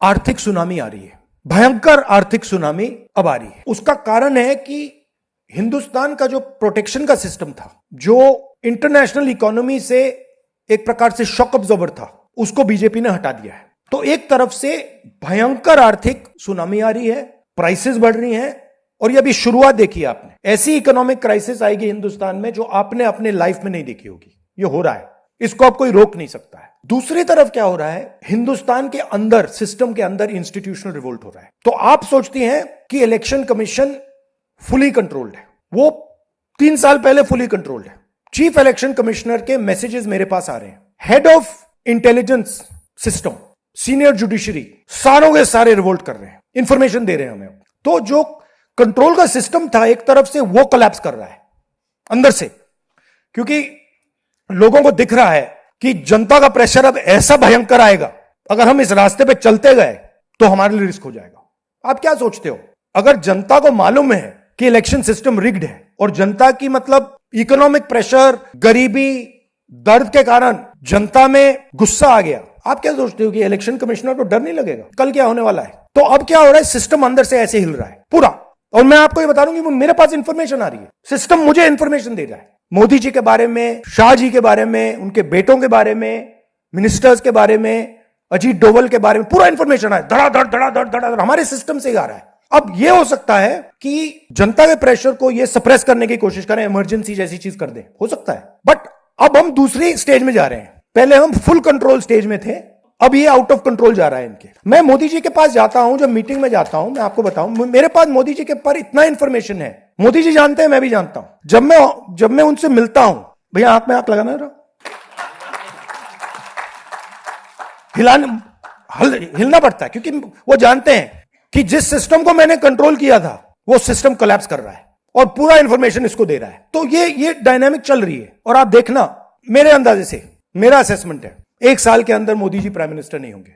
आर्थिक सुनामी आ रही है, भयंकर आर्थिक सुनामी अब आ रही है। उसका कारण है कि हिंदुस्तान का जो प्रोटेक्शन का सिस्टम था, जो इंटरनेशनल इकोनॉमी से एक प्रकार से शॉक अब्जॉर्बर था, उसको बीजेपी ने हटा दिया है। तो एक तरफ से भयंकर आर्थिक सुनामी आ रही है, प्राइसेस बढ़ रही हैं, और ये अभी शुरुआत देखी है आपने। ऐसी इकोनॉमिक क्राइसिस आएगी हिंदुस्तान में जो आपने अपने लाइफ में नहीं देखी होगी। ये हो रहा है, इसको अब कोई रोक नहीं सकता है। दूसरी तरफ क्या हो रहा है, हिंदुस्तान के अंदर, सिस्टम के अंदर इंस्टीट्यूशनल रिवोल्ट हो रहा है। तो आप सोचती हैं कि इलेक्शन कमीशन फुली कंट्रोल्ड है। वो 3 साल पहले फुली कंट्रोल्ड है। चीफ इलेक्शन कमिश्नर के मैसेजेस मेरे पास आ रहे हैं, head of intelligence system, senior judiciary, सारों के सारे रिवोल्ट कर रहे हैं, इंफॉर्मेशन दे रहे हैं हमें। तो जो कंट्रोल का सिस्टम था एक तरफ से, वो कोलैप्स कर रहा है अंदर से, क्योंकि लोगों को दिख रहा है कि जनता का प्रेशर अब ऐसा भयंकर आएगा, अगर हम इस रास्ते पे चलते गए तो हमारे लिए रिस्क हो जाएगा। आप क्या सोचते हो, अगर जनता को मालूम है कि इलेक्शन सिस्टम रिग्ड है और जनता की मतलब इकोनॉमिक प्रेशर, गरीबी, दर्द के कारण जनता में गुस्सा आ गया, आप क्या सोचते हो कि इलेक्शन कमिश्नर को डर नहीं लगेगा कल क्या होने वाला है? तो अब क्या हो रहा है, सिस्टम अंदर से ऐसे हिल रहा है पूरा। और मैं आपको ये बता दूं कि मेरे पास इंफॉर्मेशन आ रही है, सिस्टम मुझे इंफॉर्मेशन दे रहा है, मोदी जी के बारे में, शाह जी के बारे में, उनके बेटों के बारे में, मिनिस्टर्स के बारे में, अजीत डोवल के बारे में पूरा इंफॉर्मेशन है, धड़ाधड़ धड़ाधड़ धड़ाधड़ हमारे सिस्टम से ही आ रहा है। अब यह हो सकता है कि जनता के प्रेशर को यह सप्रेस करने की कोशिश करें, इमरजेंसी जैसी चीज कर दें, हो सकता है। बट अब हम दूसरी स्टेज में जा रहे हैं। पहले हम फुल कंट्रोल स्टेज में थे, अब ये आउट ऑफ कंट्रोल जा रहा है इनके। मैं मोदी जी के पास जाता हूं, जब मीटिंग में जाता हूं, मैं आपको बताऊं, मेरे पास मोदी जी के पर इतना इंफॉर्मेशन है, मोदी जी जानते हैं, मैं भी जानता हूं। जब मैं उनसे मिलता हूं, भैया आंख में आंख लगाना जरा, हिलना पड़ता है, क्योंकि वो जानते हैं कि जिस सिस्टम को मैंने कंट्रोल किया था वो सिस्टम कोलैप्स कर रहा है और पूरा इंफॉर्मेशन इसको दे रहा है। तो ये डायनामिक चल रही है। और आप देखना, मेरे अंदाजे से, मेरा असेसमेंट है, 1 साल के अंदर मोदी जी प्राइम मिनिस्टर नहीं होंगे।